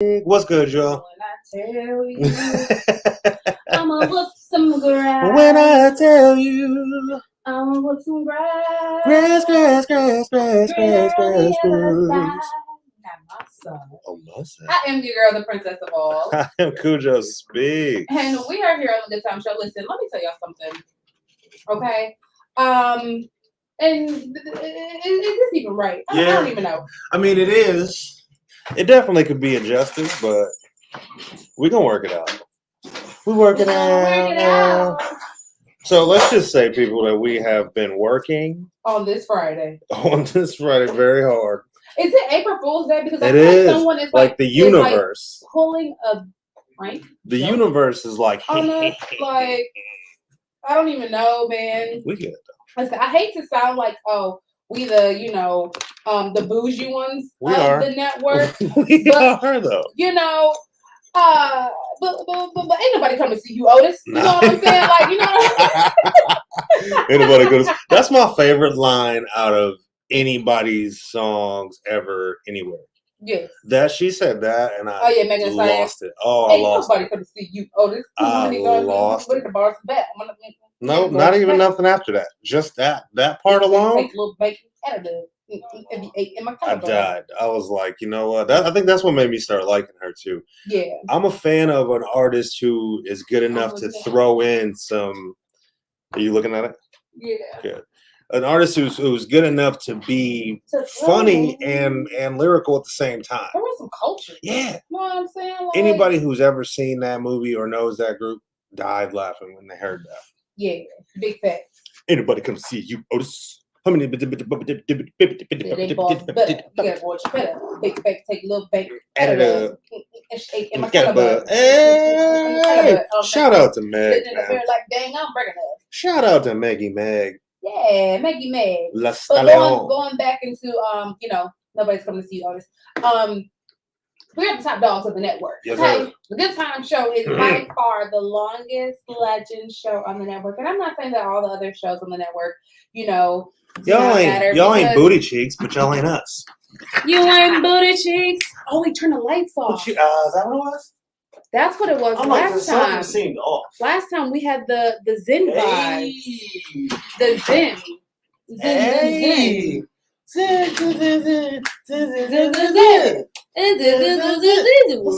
What's good, y'all? When I tell you, I'ma whoop some grass. When I tell you, I'ma whoop some grass. grass, grass, grass, grass, grass, grass, grass. Not my son. Oh, my son. I am your girl, the princess of all. I am Cujo Speaks. And we are here on the Good Time Show. Listen, let me tell y'all something. Okay? And is this even right? I don't even know. I mean, it is. It definitely could be adjusted, but we're going to work it out. We work it out. So let's just say, people, that we have been working on this Friday very hard. Is it April Fool's Day? Because I feel like someone is like the universe like pulling a prank. The universe is like on us, like I don't even know, man. We get it though. Listen, I hate to sound like we the the bougie ones of the network. We are though. But ain't nobody come to see you, Otis. You know what I'm saying? Like, you know. Ain't nobody goes. That's my favorite line out of anybody's songs ever, anywhere. Yes. That she said that, and I lost it. Oh, I lost it. Nobody come to see you, Otis. I lost it. The bars back. No, not even nothing after that. Just that part alone. Take a little bacon out of I died. I was like, you know what? I think that's what made me start liking her too. Yeah. I'm a fan of an artist who is good enough to throw in some. Are you looking at it? Yeah. Good. An artist who's good enough to be funny and lyrical at the same time. There was some culture. Yeah. You know what I'm saying? Like, anybody who's ever seen that movie or knows that group died laughing when they heard that. Yeah. Big facts. Anybody come see you, Otis? How many? They balls better. You gotta watch better. Big fake, take a little bake. Hey! Shout out to Meg. Like, dang, I'm breaking up. Shout out to Maggie Meg. Yeah, Maggie Meg. But going back into nobody's coming to see you, Otis. We're the top dogs of the network. Yes, okay, the Good Time Show is by far the longest legend show on the network, and I'm not saying that all the other shows on the network, y'all ain't booty cheeks, but y'all ain't us. You ain't booty cheeks. Oh, we turned the lights off. Is that what it was? That's what it was last time. Something seemed off. Last time we had the Zen vibes. The Zen. Zen. What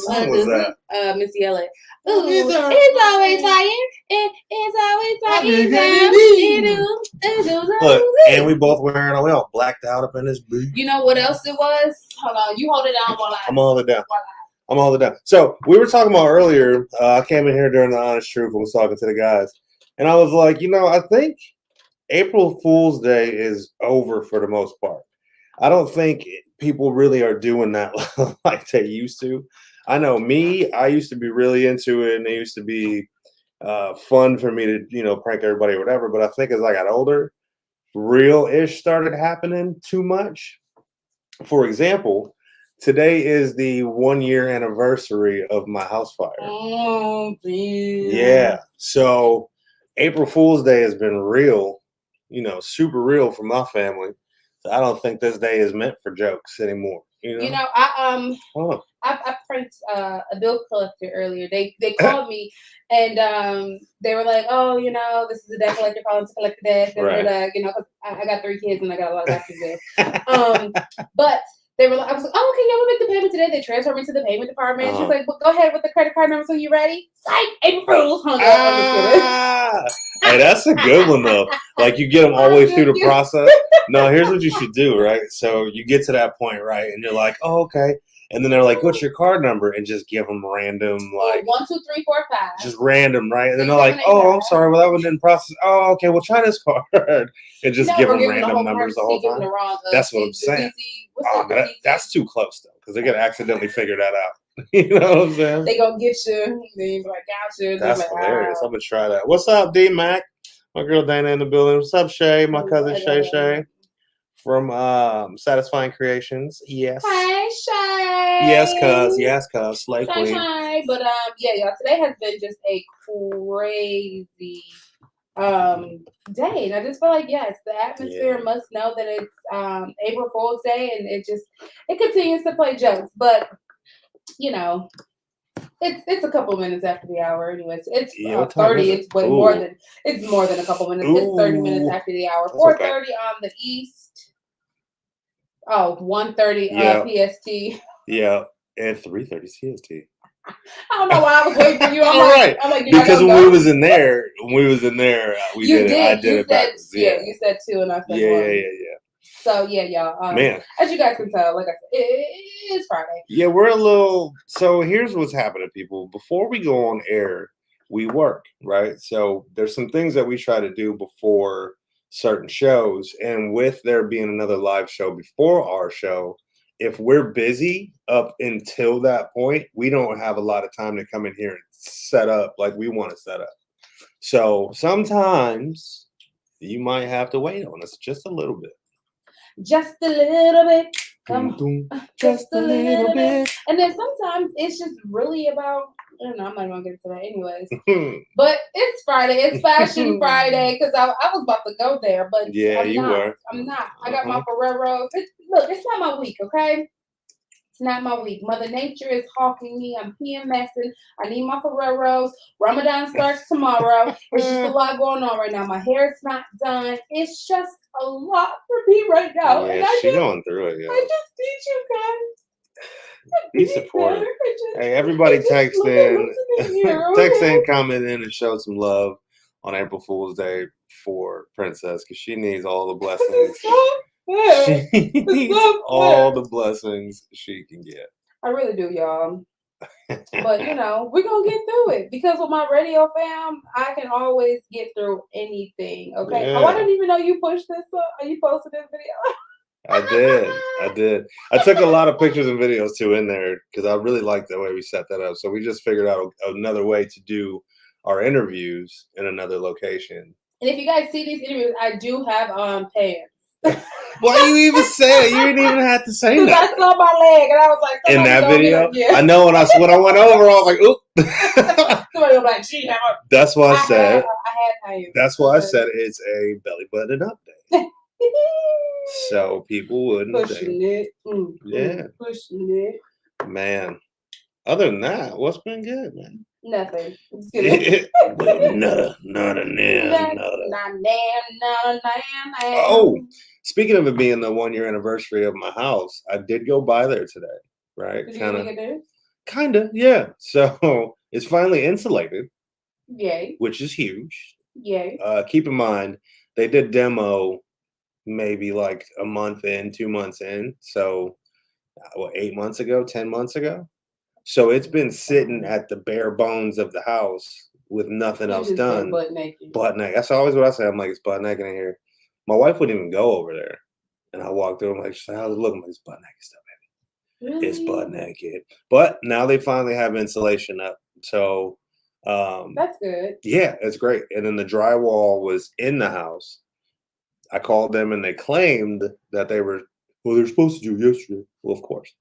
song was that? Missy Elliott. Ooh, it's always fire. It's always fire. Look, and we both wearing all blacked out up in this booth. You know what else it was? Hold on, you hold it down while I'm holding it down. So we were talking about earlier. I came in here during the Honest Truth and was talking to the guys, and I was like, I think April Fool's Day is over for the most part. I don't think people really are doing that like they used to. I know me, I used to be really into it, and it used to be fun for me to, prank everybody or whatever. But I think as I got older, real-ish started happening too much. For example, today is the 1-year anniversary of my house fire. Oh, geez. Yeah. So April Fool's Day has been real, super real for my family. So I don't think this day is meant for jokes anymore. I pranked a bill collector earlier. They called me and they were like, "Oh, this is the debt collector calling to collect the debt." Right. I got 3 kids and I got a lot of taxes there. But they were like, I was like, "Oh, okay, yeah, we'll make the payment today." They transferred me to the payment department. She was like, "Well, go ahead with the credit card number. So you ready?" Psych, April Fools hung up. Hey, that's a good one though. Like you get them all the way through the process. No, here's what you should do, right? So you get to that point, right, and you're like, "Oh, okay." And then they're like, "What's your card number?" And just give them random, like 1, 2, 3, 4, 5. Just random, right? And then they're like, "Oh, I'm sorry, well that one didn't process." "Oh, okay, well try this card," and just give them random numbers the whole time. That's what I'm saying. That's too close though, because they're gonna accidentally figure that out. You know what I'm saying? They gonna get you. Then you be like, "Gotcha." That's hilarious. I'm gonna try that. What's up, D Mac? My girl Dana in the building. What's up, Shay? My cousin Shay from Satisfying Creations. Yes. Hi, Shay. Yes, cuz. Slay Queen. Hi. But y'all. Today has been just a crazy day, and I just feel like the atmosphere must know that it's April Fool's Day, and it continues to play jokes. But you know, it's a couple minutes after the hour. Anyways, it's Yeah, what time 30. is it? It's way more than a couple minutes. It's 30 minutes Ooh. after the hour. That's 4:30 on the east. Oh, 1:30 Yeah. PST. Yeah, and 3:30 CST. I don't know why I was waiting for you. All right, I'm like, because when we was in there, we you did it. I did. did You it said, backwards. Yeah, you said 2, and I said 1. yeah. So yeah, y'all. Man, As you guys can tell, like I said, it's Friday. yeah, we're a little. So here's what's happening, people. Before we go on air, we work, right? So there's some things that we try to do before certain shows, and with there being another live show before our show, if we're busy up until that point, we don't have a lot of time to come in here and set up like we want to set up. So sometimes you might have to wait on us just a little bit. Just a little bit. Come Dum, on. dum, just a little bit. And then sometimes it's just really about, I don't know, I'm not even going to get into that anyways. But it's Friday. It's Fashion Friday because I was about to go there, but Yeah, I'm you not. were. I'm not. I got my Ferreros. Look, it's not my week, okay? It's not my week. Mother Nature is hawking me. I'm PMSing. I need my Ferreros. Ramadan starts tomorrow. It's just a lot going on right now. My hair's not done. It's just a lot for me right now. Yeah, and she's going through it. Yeah. I just need you guys. Be supportive. Hey, everybody text in, text in, comment in, and show some love on April Fool's Day for Princess because she needs all the blessings. She needs all the blessings she can get. I really do, y'all. But you know, we're gonna get through it because with my radio fam, I can always get through anything. Okay. Yeah. Oh, I didn't even know you pushed this up. Are you posted this video? I did. I took a lot of pictures and videos too in there because I really liked the way we set that up. So we just figured out another way to do our interviews in another location. And if you guys see these interviews, I do have pants. Why you even say it? You didn't even have to say that. I saw my leg and I was like, in that video, yeah. I know when I went over, I was like, "Oop." Somebody was like, "She had." That's why I said. I had pants. That's why I said it's a belly button update. So people wouldn't pushing think. It. Yeah. Pushing it. Man. Other than that, what's been good, man? Nothing. Nada. Oh, speaking of it being the 1 year anniversary of my house, I did go by there today, right? Kind of, yeah. So it's finally insulated. Yay. Which is huge. Yay. Keep in mind, they did demo maybe like a month in, 2 months in. So, 8 months ago, 10 months ago? So it's been sitting at the bare bones of the house with nothing else done. Butt naked. Butt naked. That's always what I say. I'm like, it's butt naked in here. My wife wouldn't even go over there. And I walked through. I'm like, how's it looking? I'm like, it's butt naked stuff, baby. Really? It's butt naked. But now they finally have insulation up. So that's good. Yeah, it's great. And then the drywall was in the house. I called them and they claimed that they're supposed to do yesterday. Well, of course.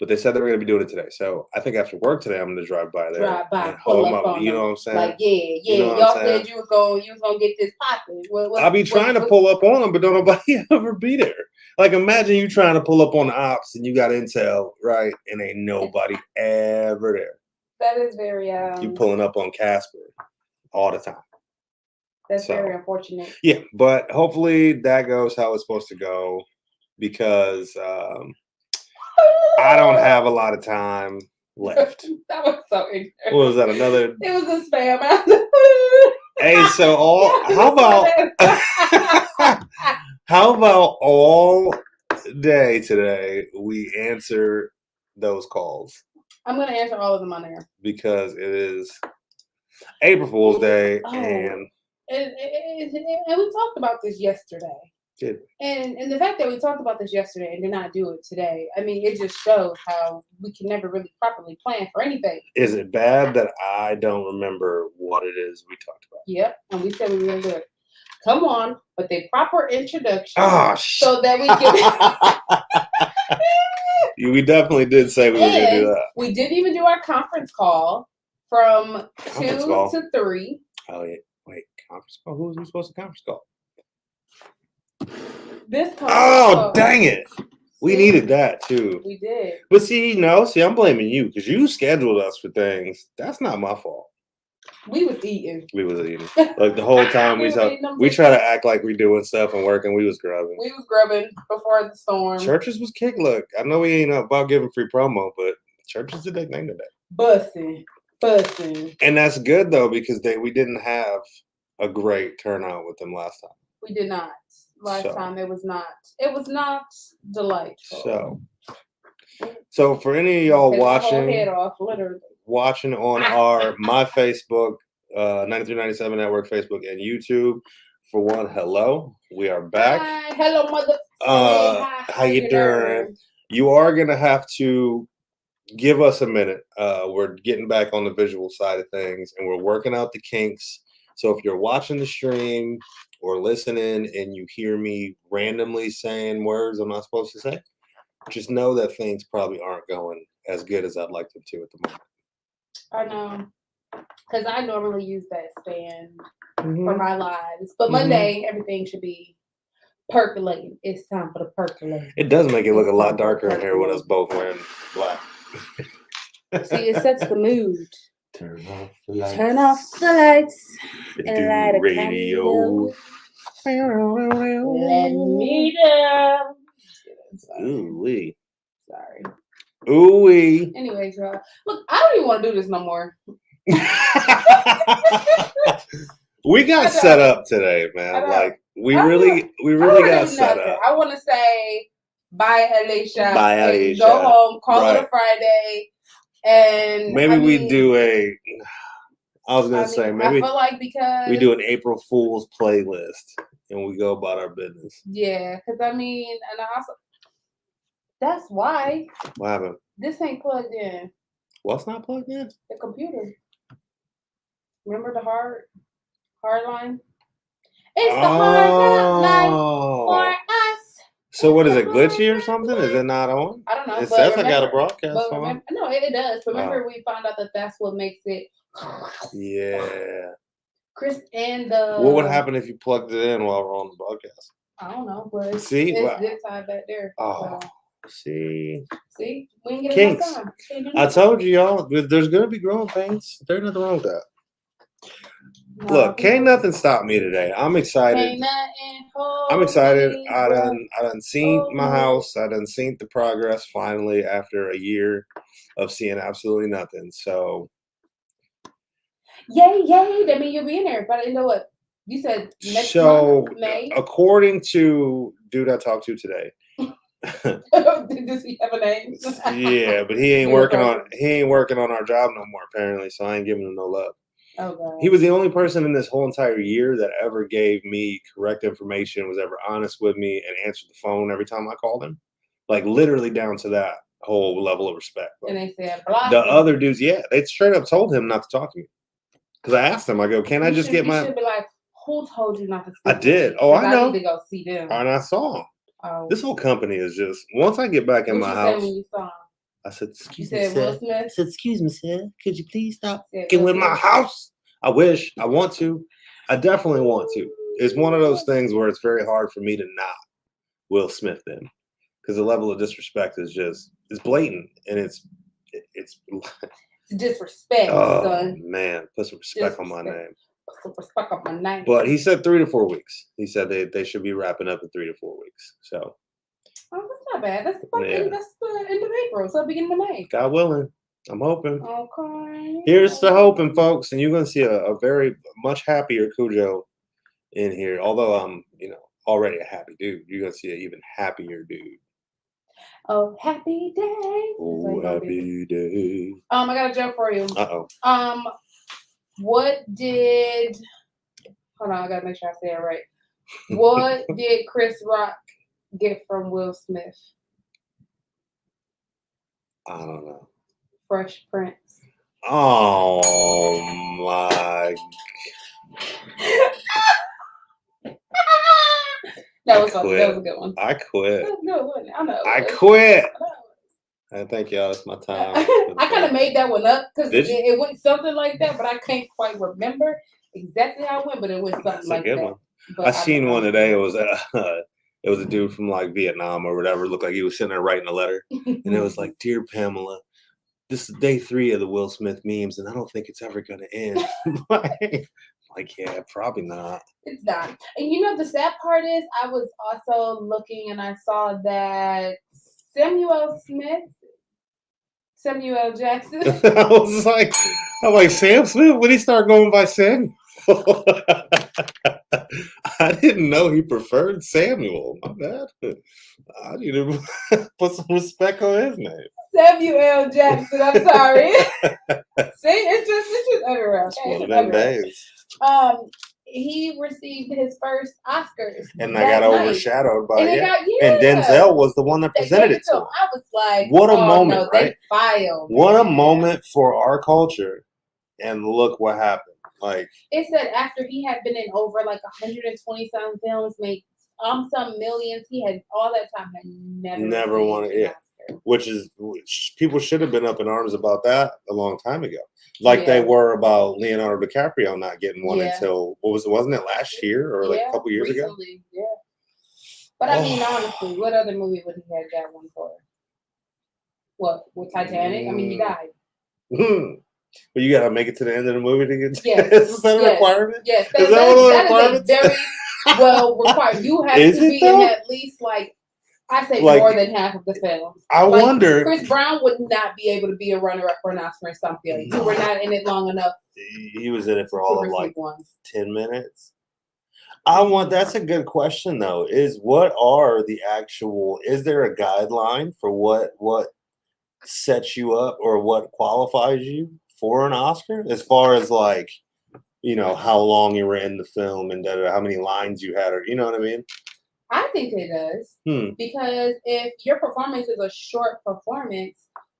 But they said they were going to be doing it today. So I think after work today, I'm going to drive by there. Pull up on you know what I'm saying? Like, yeah. You know y'all said you was gonna get this popping. I'll be trying to pull up on them, but don't nobody ever be there. Like, imagine you trying to pull up on the ops and you got intel, right? And ain't nobody ever there. That is very you pulling up on Casper all the time. That's very unfortunate. Yeah, but hopefully that goes how it's supposed to go because I don't have a lot of time left. That was so ignorant. What was that? Another? It was a spam. Hey, so how about all day today we answer those calls? I'm gonna answer all of them on there because it is April Fool's Day, and we talked about this yesterday. Good. And the fact that we talked about this yesterday and did not do it today, I mean, it just shows how we can never really properly plan for anything. Is it bad that I don't remember what it is we talked about? Yep, and we said we were going to do it. Come on, with a proper introduction so that we can... We definitely did say we were going to do that. We didn't even do our conference call from 2 to 3. Oh, yeah. Wait, conference call? Who was we supposed to conference call? This conference call. Dang it. We needed that too. We did. But see, I'm blaming you because you scheduled us for things. That's not my fault. We was eating. Like the whole time we try to act like we doing stuff and working. We was grubbing. We was grubbing before the storm. Churches was kick. Look, I know we ain't about giving free promo, but churches did their thing today. Busting. And that's good though because we didn't have a great turnout with them last time. We did not. Last time it was not. It was not delightful. So for any of y'all watching on my Facebook, 9397 Network Facebook and YouTube, for one, hello, we are back. Hi. Hello, mother. How you doing? You are gonna have to give us a minute. We're getting back on the visual side of things, and we're working out the kinks. So if you're watching the stream or listening and you hear me randomly saying words I'm not supposed to say, just know that things probably aren't going as good as I'd like them to at the moment. I know. Because I normally use that stand for my lives. But Monday, everything should be percolating. It's time for the percolate. It does make it look a lot darker in here with us both wearing black. See, it sets the mood. Turn off the lights. And light a radio. Let me down. Ooh-wee. Sorry. Ooh-wee. Anyways, y'all. Look, I don't even want to do this no more. We got set up today, man. Like we really got set up. I want to say bye, Alicia. Bye, Alicia. Go home. Call it a Friday, and maybe we do a. I was gonna say maybe I feel like because we do an April Fool's playlist and we go about our business. Yeah, because and I also that's why. What happened? This ain't plugged in. What's not plugged in? The computer. Remember the hard line? It's the hard line for us. So what is it, glitchy or something? Is it not on? I don't know. It says I got a broadcast on. No, it does. Remember we found out that that's what makes it. Yeah. Chris and the. What would happen if you plugged it in while we're on the broadcast? I don't know, but it's zip tied back there. Oh, see, we didn't get kinks. enough time. I told you y'all, there's gonna be growing pains. There's nothing wrong with that. No, look, can't nothing stop me today. I'm excited. I'm excited. I done seen my house. I done seen the progress finally after a year of seeing absolutely nothing. So, yay! That means you'll be in there. But you know what? You said next month, May. According to dude I talked to today. Does he have a name? Yeah, but he ain't working on our job no more apparently. So I ain't giving him no love. Okay. He was the only person in this whole entire year that ever gave me correct information, was ever honest with me, and answered the phone every time I called him. Like literally down to that whole level of respect. And they said, block the him. Other dudes, yeah, they straight up told him not to talk to me. Because I asked him, I go, can I just get my? You should be like, who told you not to? I did. Oh, I know. I need to go see them. And I saw him. Oh. This whole company is just. Once I get back in my house. When you saw him? I said, excuse me, sir. I said, excuse me, sir. Could you please stop getting with my house? I wish. I want to. I definitely want to. It's one of those things where it's very hard for me to not Will Smith them, because the level of disrespect is it's blatant, and it's disrespect. Oh son. Man, put some respect on my name. Put some respect on my name. But he said 3 to 4 weeks. He said they should be wrapping up in 3 to 4 weeks. So. Oh, that's not bad. That's the end of April, so beginning of May. God willing. I'm hoping. Okay. Here's to hoping, folks, and you're gonna see a very much happier Cujo in here. Although I'm, already a happy dude, you're gonna see an even happier dude. Oh, happy day. Oh, happy day. I got a joke for you. What did? Hold on, I gotta make sure I say it right. What did Chris Rock get from Will Smith? I don't know. Fresh Prince. Oh my! That was funny. That was a good one. I quit. That was good, wasn't it? I know. I quit. I thank y'all. It's my time. I kind of made that one up because it went something like that, but I can't quite remember exactly how it went. But it went something like that. One. I seen one today. It was It was a dude from like Vietnam or whatever. It looked like he was sitting there writing a letter, and it was like, "Dear Pamela, this is day 3 of the Will Smith memes, and I don't think it's ever gonna end." like, yeah, probably not. It's not. And you know, the sad part is, I was also looking and I saw that Samuel Jackson. I'm like, Sam Smith. When he started going by Samuel, I didn't know he preferred Samuel. My bad. I need to put some respect on his name. Samuel Jackson. I'm sorry. See, it's just everywhere. It's Okay? one of them days. He received his first Oscars, and I got overshadowed by and it. And Denzel was the one that presented it to him. I was like, what a moment, no, right? They filed. What a moment for our culture. And look what happened. Like, it said after he had been in over like 120 some films, made some millions, he had all that time had never wanted it. Which people should have been up in arms about that a long time ago. Like they were about Leonardo DiCaprio not getting one until wasn't it last year or like a couple years ago? Yeah. But I mean, honestly, what other movie would he have got one for? What, with Titanic? I mean, he died. But you gotta make it to the end of the movie to get. Yes. Is that a requirement? Yes. Is that one of the requirements? That is very well required. You have to be in at least like. I say like, more than half of the film. I wonder. Chris Brown would not be able to be a runner-up for an Oscar in some film. You were not in it long enough. He was in it for all of like 10 minutes. That's a good question though. Is there a guideline for what sets you up or what qualifies you for an Oscar? As far as like, how long you were in the film and how many lines you had, or you know what I mean? I think it does. Because if your performance is a short performance,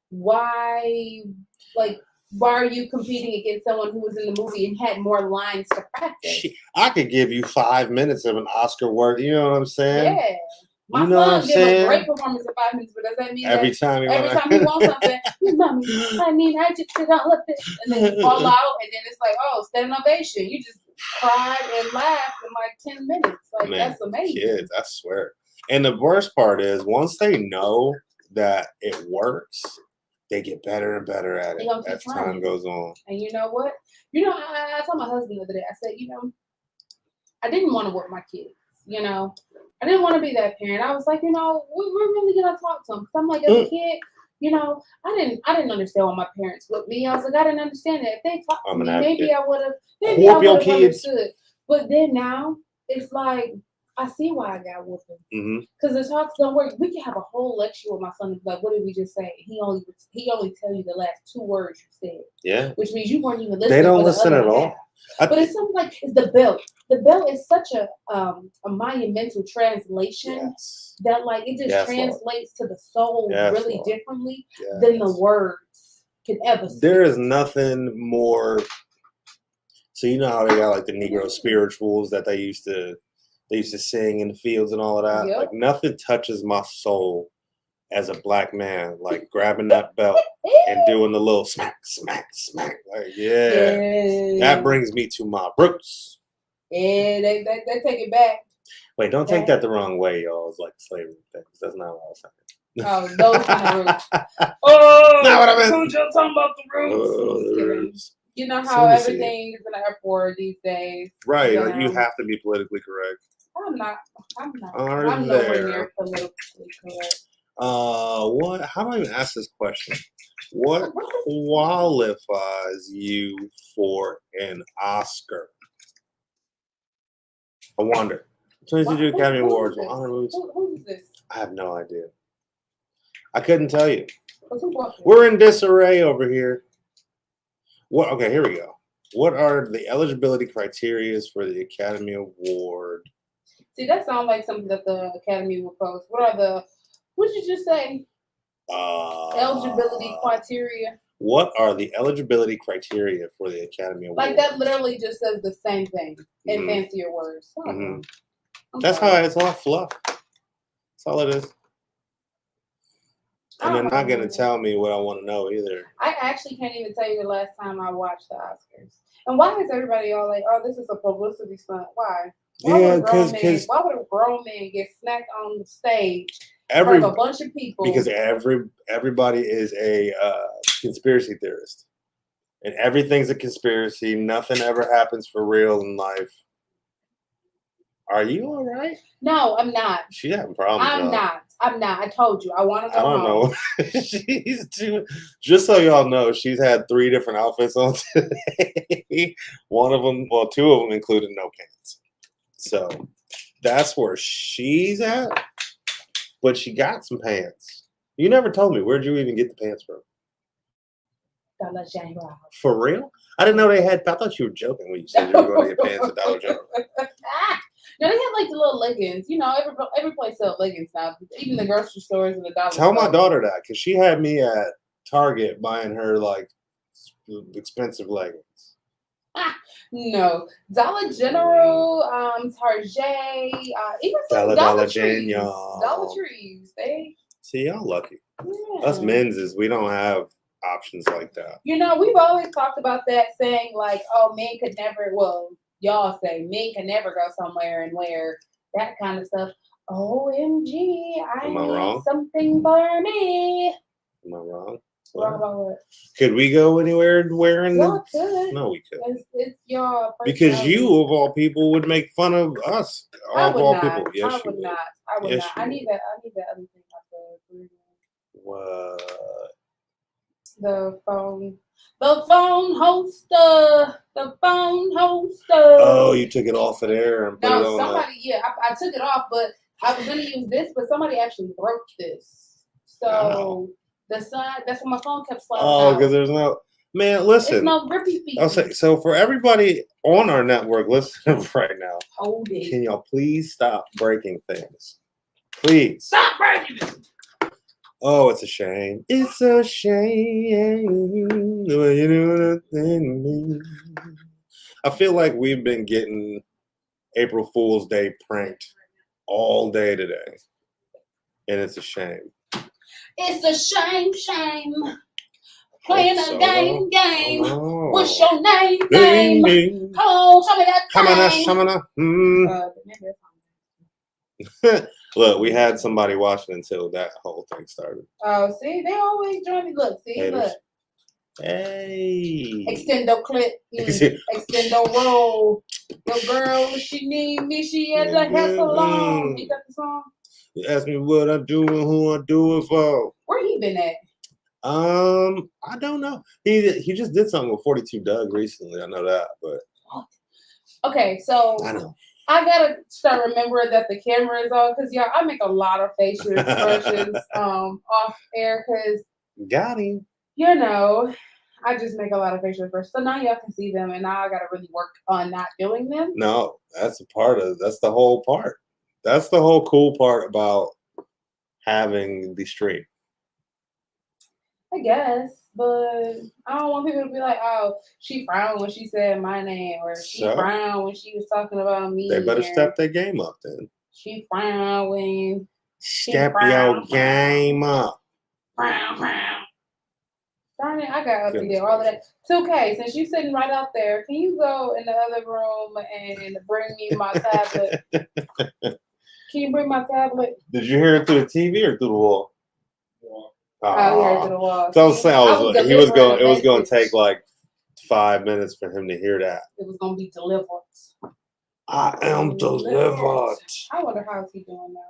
why are you competing against someone who was in the movie and had more lines to practice? I could give you 5 minutes of an Oscar worth. You know what I'm saying? Yeah. My son gave a great performance in 5 minutes, but does that mean every time he wants something, mommy, I just don't love this, and then you fall out, and then it's like, oh, standing ovation. You just cried and laughed in like 10 minutes. Like, man, that's amazing. Kids, I swear. And the worst part is, once they know that it works, they get better and better at it as time goes on. And you know what? I told my husband the other day, I said, I didn't want to work my kids. I didn't want to be that parent. I was like, we're really gonna talk to them. Cause I'm like, as a kid, I didn't understand why my parents with me. I was like, I didn't understand that. If they talked to me, maybe I would have understood. But then now it's like I see why I got with him. Because the talks don't work. We can have a whole lecture with my son and be like, what did we just say? He only tell you the last 2 words you said. Yeah. Which means you weren't even listening. They don't listen at all. But it's something like it's the belt. The belt is such a monumental translation that like it just translates to the soul really differently than the words can ever speak. There is nothing more. So you know how they got like the Negro spirituals that they used to sing in the fields and all of that. Like nothing touches my soul as a black man, like grabbing that belt and doing the little smack, smack, smack. Like, that brings me to my roots. Yeah, they take it back. Wait, don't take that the wrong way, y'all. It's like slavery things. That's not what I was saying. Oh, those kind of roots. Not what I meant. Who's y'all talking about the roots? The roots. You know how everything is in the airport these days. Right, like you have to be politically correct. I'm not. I'm nowhere near politically correct. How do I even ask this question? What qualifies you for an Oscar? I wonder. 22 Academy Awards. Who is this? I have no idea. I couldn't tell you. We're in disarray over here. Okay, here we go. What are the eligibility criteria for the Academy Award? See, that sounds like something that the Academy will post. What did you just say? Eligibility criteria. What are the eligibility criteria for the Academy Award? Like that literally just says the same thing in fancier words. That's how it's all fluff. That's all it is. And they're not going to tell me what I want to know either. I actually can't even tell you the last time I watched the Oscars. And why is everybody all like, oh, this is a publicity stunt? Why? Yeah, Why would a grown man get smacked on the stage in front of a bunch of people? Because everybody is a conspiracy theorist, and everything's a conspiracy. Nothing ever happens for real in life. Are you all right? No, I'm not. She's having problems. I'm not. I told you. I want to go home. I don't know. She's too. Just so y'all know, she's had 3 different outfits on today. One of them, well, 2 of them included no pants. So that's where she's at. But she got some pants. You never told me. Where'd you even get the pants from? Dollar General. For real? I didn't know they had. I thought you were joking when you said you were going to get pants at Dollar General. No, they have like the little leggings. You know, every place sells leggings now. Even the grocery stores and the dollar Tell stores. my daughter that, because she had me at Target buying her like expensive leggings. No, Dollar General, Target, even some Dollar Trees. Dollar Trees, they. See, y'all lucky. Yeah. Us men's is we don't have options like that. You know, we've always talked about that, saying like, oh, men could never. Well, y'all say men can never go somewhere and wear that kind of stuff. OMG, I need something for me. Am I wrong? Wrong about what? Could we go anywhere wearing y'all could. No, we could. It's y'all. Because you, of all people, would make fun of us. I would not. People. Yes, I would not. I would not. I need that other thing I said. What? The phone holster. The phone holster. Oh, you took it off of there and put it on. Somebody. Yeah, I took it off, but I was gonna use this, but somebody actually broke this. So the side. That's when my phone kept sliding out. Oh, because there's no. Man, listen. There's no grippy feet. I'll say, so for everybody on our network listening right now, hold it. Can y'all please stop breaking things? Please. Stop breaking it. Oh, it's a shame. It's a shame the way you do the thing to me. I feel like we've been getting April Fool's Day pranked all day today. And it's a shame. It's a shame. Playing a game. Oh. What's your name? Ding, ding. Oh, show me that thing. Look, we had somebody watching until that whole thing started. Oh, see, they always join me. Look, see, haters. Look. Hey. Extendo clip. Extendo roll. The girl, she need me. She had the hair salon. You got the song? You ask me what I do and who I do it for. Where he been at? I don't know. He just did something with 42 Doug recently. I know that, but okay, so I know. I gotta start remembering that the camera is on because I make a lot of facial expressions off air because got him. You know, I just make a lot of facial expressions. So now y'all can see them, and now I gotta really work on not doing them. No, that's the whole part. That's the whole cool part about having the stream. I guess, but I don't want people to be like, "Oh, she frowned when she said my name," or "She frowned when she was talking about me." They better step their game up then. She frowned when. Step your game up. Frown. Darn it, I got to get all of that. 2K, since you're sitting right out there, can you go in the other room and bring me my tablet? Can you bring my tablet? Did you hear it through the TV or through the wall? Oh, he heard it through the wall. So I was saying, it was going to take like 5 minutes for him to hear that. It was going to be delivered. I am delivered. I wonder how is he doing now.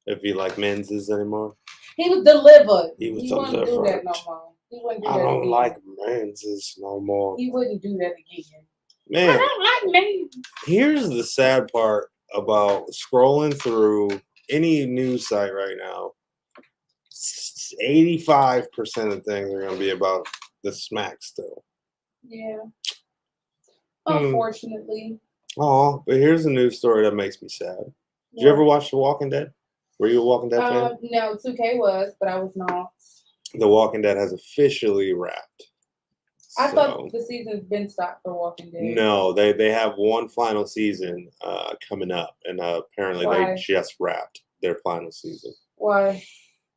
If he like menses anymore. He was delivered. He wouldn't do that no more. He wouldn't do that I don't again. like menses no more. He wouldn't do that again. Man, I don't like men. Here's the sad part about scrolling through any news site right now. 85% of things are going to be about the smack still. Yeah. Unfortunately. Oh, but here's a news story that makes me sad. Did you ever watch The Walking Dead? Were you a Walking Dead fan? No, 2K was, but I was not. The Walking Dead has officially wrapped. I thought the season's been stopped for Walking Dead. No, they have one final season coming up, and apparently they just wrapped their final season. Why?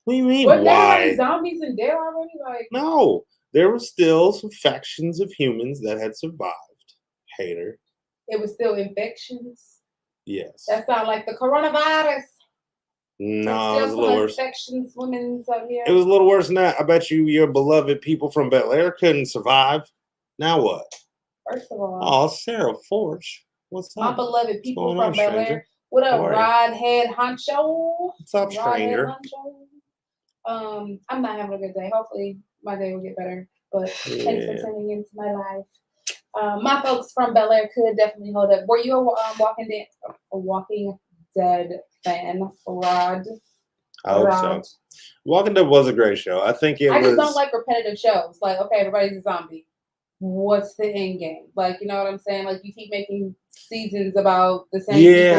What do you mean, why? Why? Zombies in there already? No, there were still some factions of humans that had survived. Hater. It was still infections? Yes. That sounds like the coronavirus. No, it There's was a still little some worse. infections, women's out here. It was a little worse than that. I bet you your beloved people from Bel Air couldn't survive. Now what? First of all, Oh, Sarah Forge. What's my up? beloved people going from on, Bel stranger? Air. What up, How are you? Rod Head Honcho? What's up, Rod Head stranger? Honcho. I'm not having a good day. Hopefully, my day will get better. But thanks for Yeah. tuning into my life. My folks from Bel Air could definitely hold up. Were you a Walking Dead fan, Rod? I hope so. Walking Dead was a great show. I think it was. I just don't like repetitive shows. Like, okay, everybody's a zombie. What's the end game? Like, you know what I'm saying? Like, you keep making seasons about the same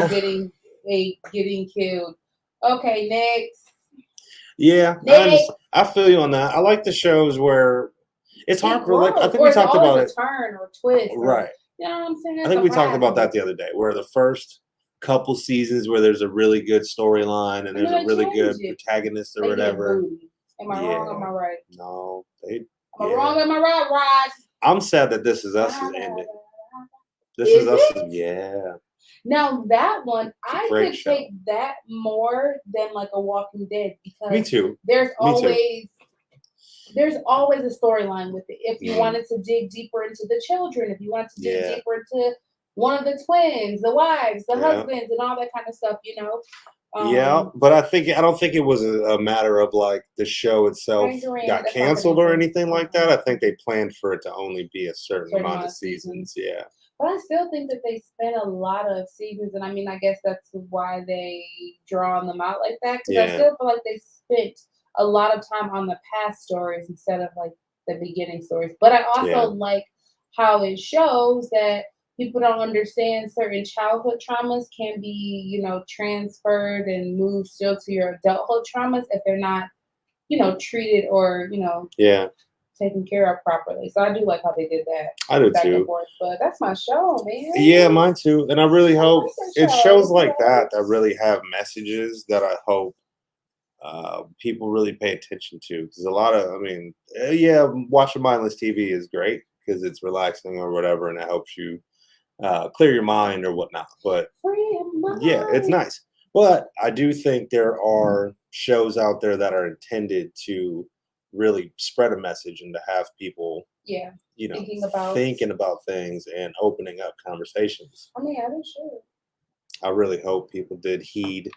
people getting killed. Okay, next. Yeah, I feel you on that. I like the shows where it's hard for like I think we talked about it. Turn or twist, right? You know what I'm saying? I think we talked about that the other day, where the first couple seasons where there's a really good storyline and there's a really good protagonist or whatever. Am I wrong? Am I right? No, Am I wrong? Am I right, Rod? I'm sad that This Is Us is ending. This Is Us, yeah. Now that one, I could take that more than like a Walking Dead because me too. There's always a storyline with it. If you wanted to dig deeper into the children, if you wanted to dig deeper into one of the twins, the wives, the husbands, and all that kind of stuff, you know. But I don't think it was a matter of like the show itself got canceled or anything like that. I think they planned for it to only be a certain amount of seasons. Yeah. But I still think that they spent a lot of seasons, and I mean, I guess that's why they draw them out like that. Because I still feel like they spent a lot of time on the past stories instead of like the beginning stories. But I also like how it shows that people don't understand certain childhood traumas can be, you know, transferred and moved still to your adulthood traumas if they're not, you know, treated or, you know, taken care of properly. So I do like how they did that. I do too. But that's my show, man. Yeah, mine too. And I really hope it shows like that really have messages that I hope people really pay attention to. Because a lot of, watching mindless TV is great because it's relaxing or whatever, and it helps you clear your mind or whatnot. But yeah, it's nice. But I do think there are shows out there that are intended to really spread a message and to have people, you know, thinking about things and opening up conversations. I mean, I should. I really hope people did heed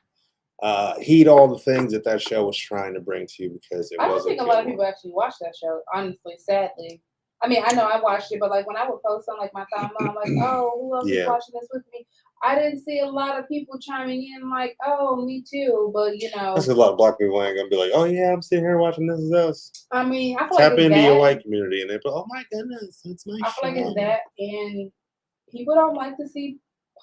all the things that show was trying to bring to you because I don't think a lot of people actually watch that show. Honestly, sadly. I mean, I know I watched it, but like when I would post on like my timeline, like, oh, who else is watching this with me? I didn't see a lot of people chiming in like, oh, me too. But you know, there's a lot of black people ain't gonna be like, oh yeah, I'm sitting here watching This Is Us. I mean, I feel tap like it's into your white community and they but oh my goodness, it's my I feel like it's that, and people don't like to see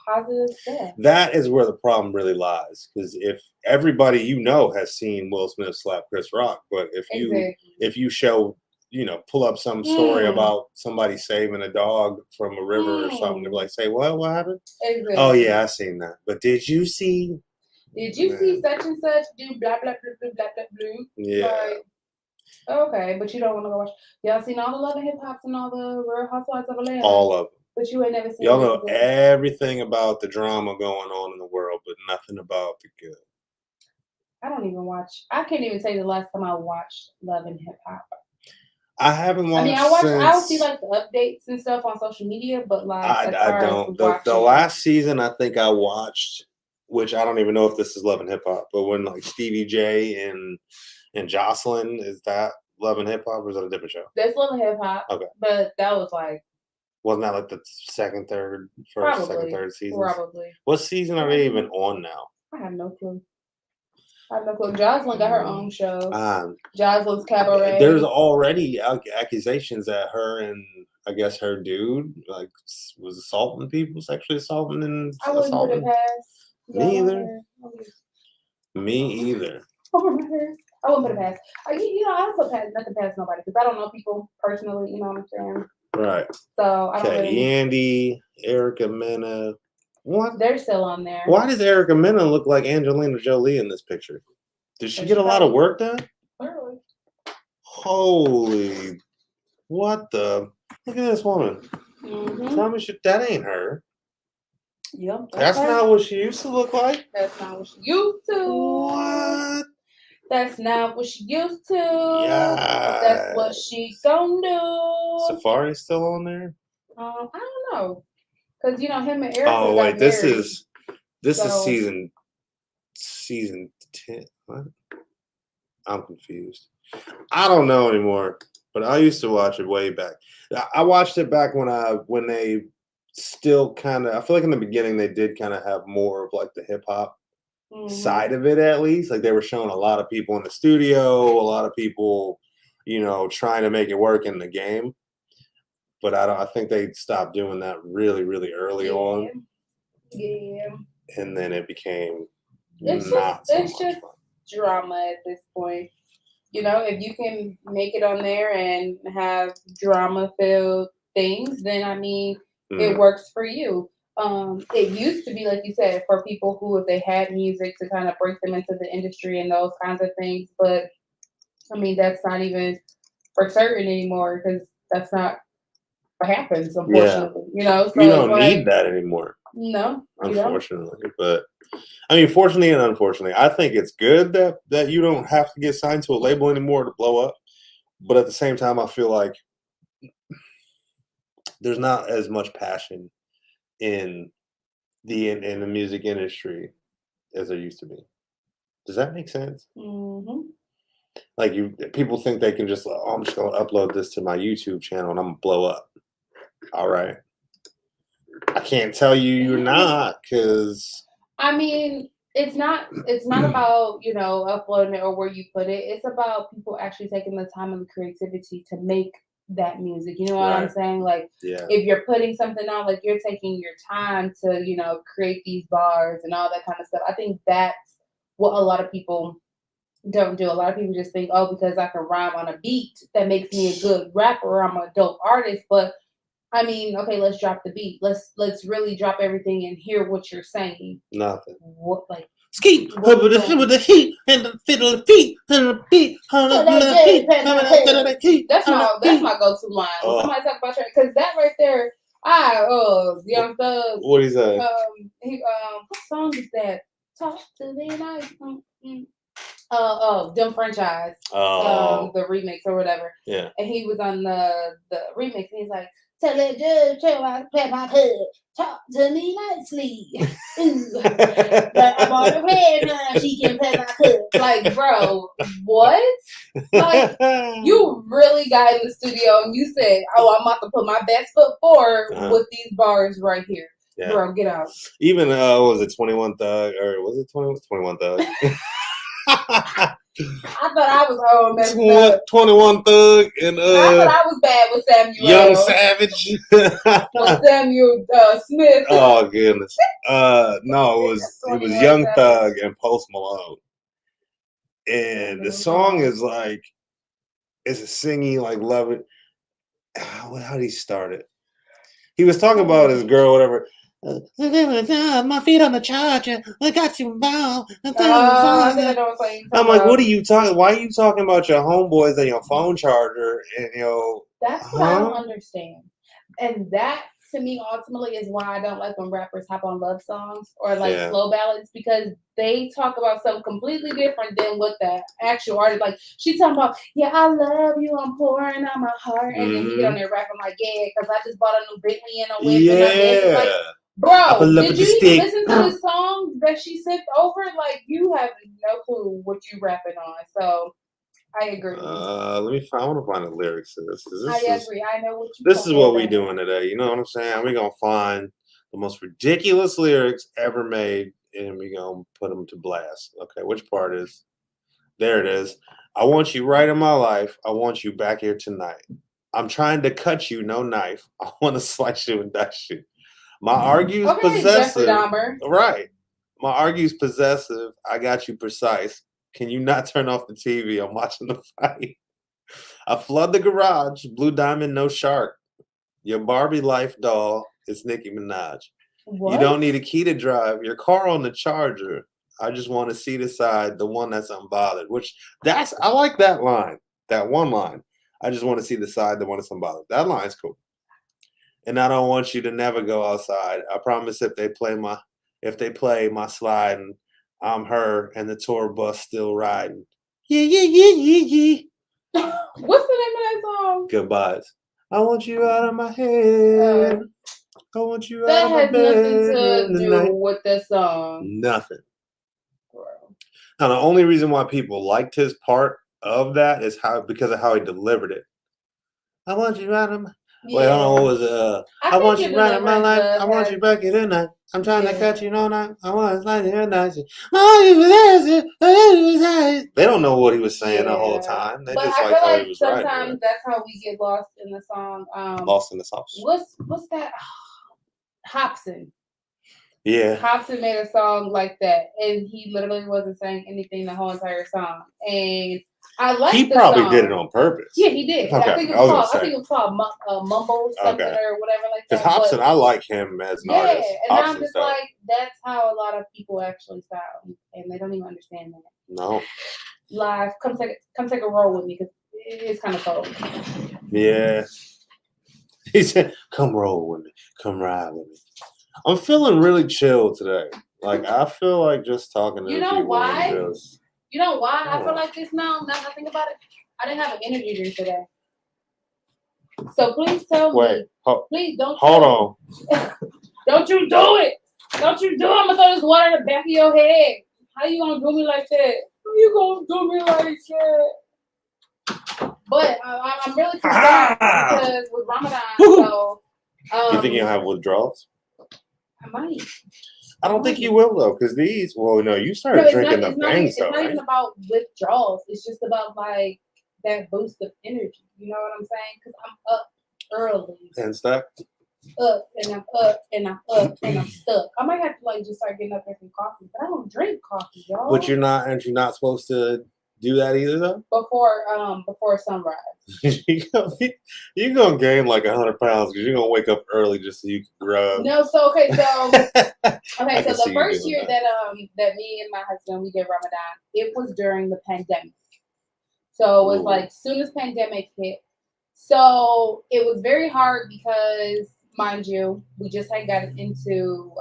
positive stuff. That is where the problem really lies. Because if everybody you know has seen Will Smith slap Chris Rock, but if you show, you know, pull up some story about somebody saving a dog from a river or something, they're like, say, what happened? Exactly. Oh yeah, I seen that. But did you see such and such do blah blah blah blah blah blah blah? Yeah. Like, okay, but you don't want to go watch. Y'all seen all the Love and Hip Hops and all the Real Housewives of Atlanta? All of them. But you ain't never seen. Y'all know everything about the drama going on in the world, but nothing about the good. I don't even watch. I can't even tell you the last time I watched Love and Hip Hop. I haven't watched. I mean, I'll see like the updates and stuff on social media, but like I don't. The last season I think I watched, which I don't even know if this is Love and Hip Hop, but when like Stevie J and Jocelyn, is that Love and Hip Hop or is that a different show? That's Love and Hip Hop. Okay, but that was like. Wasn't that like the second, third season? Probably. What season are they even on now? I have no clue. Jocelyn got her own show. Jocelyn's Cabaret. There's already accusations that her and I guess her dude like was assaulting people, sexually assaulting and assaulting. I wouldn't put it past. Me either. Me either. I wouldn't put it past. You know, I don't put nothing past nobody because I don't know people personally. You know what I'm saying? Right. So I don't really. Yandy, Erica Mena. What? They're still on there. Why does Erica Mena look like Angelina Jolie in this picture? Did she get a lot of work done? Clearly. Holy. What the? Look at this woman. Mm-hmm. Tell me that ain't her. Yep. That's Okay. not what she used to look like. That's not what she used to. What? That's not what she used to. Yeah. That's what she gonna do. Safari's still on there? I don't know. Because, you know, him and Erica Oh got wait, this married. is So- season 10. What? I'm confused. I don't know anymore, but I used to watch it way back. I watched it back when they still kind of. I feel like in the beginning they did kind of have more of like the hip hop side of it, at least. Like they were showing a lot of people in the studio, a lot of people, trying to make it work in the game. But I think they stopped doing that really, really early on. Yeah. And then it became It's not so much just fun. drama at this point. You know, if you can make it on there and have drama filled things, then I mean, it works for you. It used to be, like you said, for people who, if they had music, to kind of break them into the industry and those kinds of things. But I mean, that's not even for certain anymore because that's not what happens, unfortunately. You know, so you don't need that anymore. No, unfortunately. But I mean, fortunately and unfortunately, I think it's good that you don't have to get signed to a label anymore to blow up. But at the same time, I feel like there's not as much passion in the music industry as there used to be. Does that make sense? Mm-hmm. Like people think they can just, I'm just gonna upload this to my YouTube channel and I'm gonna blow up. All right, I can't tell you you're not, because I mean, it's not about, you know, uploading it or where you put it. It's about people actually taking the time and the creativity to make that music. You know what I'm saying? Like, if you're putting something out, like you're taking your time to, you know, create these bars and all that kind of stuff. I think that's what a lot of people don't do. A lot of people just think, oh, because I can rhyme on a beat, that makes me a good rapper or I'm a dope artist. But I mean, okay, let's drop the beat. Let's really drop everything and hear what you're saying. Nothing. What, like, ski with the heat and the fiddle feet and the beat. That's my go-to line. When somebody talk about track, because that right there, Young Thug. What is that? What song is that? Talk to me nice. Them franchise. The remix or whatever. Yeah. And he was on the remix and he's like, tell that judge, tell my play my hood. Talk to me nicely. But I'm on the red now, she can play my hood. Like, bro, what? Like, you really got in the studio and you said, oh, I'm about to put my best foot forward with these bars right here. Yeah. Bro, get out. Even, was it 21 Thug? Or was it 21 Thug? I thought I was messed up. 21 Thug and I thought I was bad with Samuel. Young Savage. With Samuel Smith. Oh goodness. No, it was Young Thug and Post Malone. And the song is like, it's a singing, like, love it. How did he start it? He was talking about his girl, whatever. My feet on the charger. I got you now. I'm like, what are you talking? Why are you talking about your homeboys and your phone charger? And that's what I don't understand. And that to me ultimately is why I don't like when rappers hop on love songs or like slow ballads, because they talk about something completely different than what the actual artist. Like, she's talking about, yeah, I love you, I'm pouring out my heart, and then you get on there rapping like, yeah, because I just bought a new Bentley and a whip and this. Like, bro, did you even listen to the song that she sent over? Like, you have no clue what you rapping on. So I agree. Let me find. I want to find the lyrics to this. I agree. I know what you. This is what we doing today. You know what I'm saying? We're gonna find the most ridiculous lyrics ever made, and we're gonna put them to blast. Okay, which part is? There it is. I want you right in my life. I want you back here tonight. I'm trying to cut you, no knife. I want to slice you and dice you. My argue's possessive. Right. My argue's possessive. I got you precise. Can you not turn off the TV? I'm watching the fight. I flood the garage. Blue diamond, no shark. Your Barbie life doll is Nicki Minaj. What? You don't need a key to drive. Your car on the charger. I just want to see the side, the one that's unbothered. I like that line. That one line. I just want to see the side, the one that's unbothered. That line's cool. and I don't want you to never go outside. I promise if they play my sliding, I'm her and the tour bus still riding. Yeah. What's the name of that song? Goodbyes. I want you out of my head. I want you out of my That has bed nothing in to the do night. with the song. Nothing. Bro. Now the only reason why people liked his part of that is because of how he delivered it. I want you out of my. Wait, I don't know what was it. I want you right in my life. I want you back in the night. I'm trying to catch you all night. I want to slide in night. They don't know what he was saying the whole time. They but just I like feel how like he was sometimes writing. that's how we get lost in the song. Lost in the sauce. What's that? Hobson. Yeah. Hobson made a song like that, and he literally wasn't saying anything the whole entire song. And I like he the probably song. did it on purpose. Yeah, he did. Okay. I think it was called Mumble something or whatever like that. Because Hobson, I like him as an artist. And Hobson's I'm just dope. like, that's how a lot of people actually sound, and they don't even understand that. No. Live, come take a roll with me because it's kind of cold. Yeah. He said, "Come roll with me, come ride with me." I'm feeling really chill today. Like I feel like just talking to You the know people. why? Just, you know why? I feel like this now. Now that I think about it, I didn't have an energy drink today. So please tell me. Please don't. Hold on. Don't you do it. Don't you do it. I'm going to throw this water in the back of your head. How you going to do me like that? How you going to do me like that? But I'm really concerned because with Ramadan, so... you think you'll have withdrawals? I might. I don't think you will, though, because you started drinking the thing, It's not even about withdrawals. It's just about, like, that boost of energy. You know what I'm saying? Because I'm up early. And stuck? Up, and I'm up, and I'm up, and I'm stuck. I might have to, like, just start getting up and drinking coffee. But I don't drink coffee, y'all. But aren't you not supposed to do that either, though? Before sunrise. You're gonna gain like 100 pounds because you're gonna wake up early just so you can grub. No, so the first year that me and my husband we did Ramadan, it was during the pandemic. So it was like soon as pandemic hit. So it was very hard because, mind you, we just had gotten into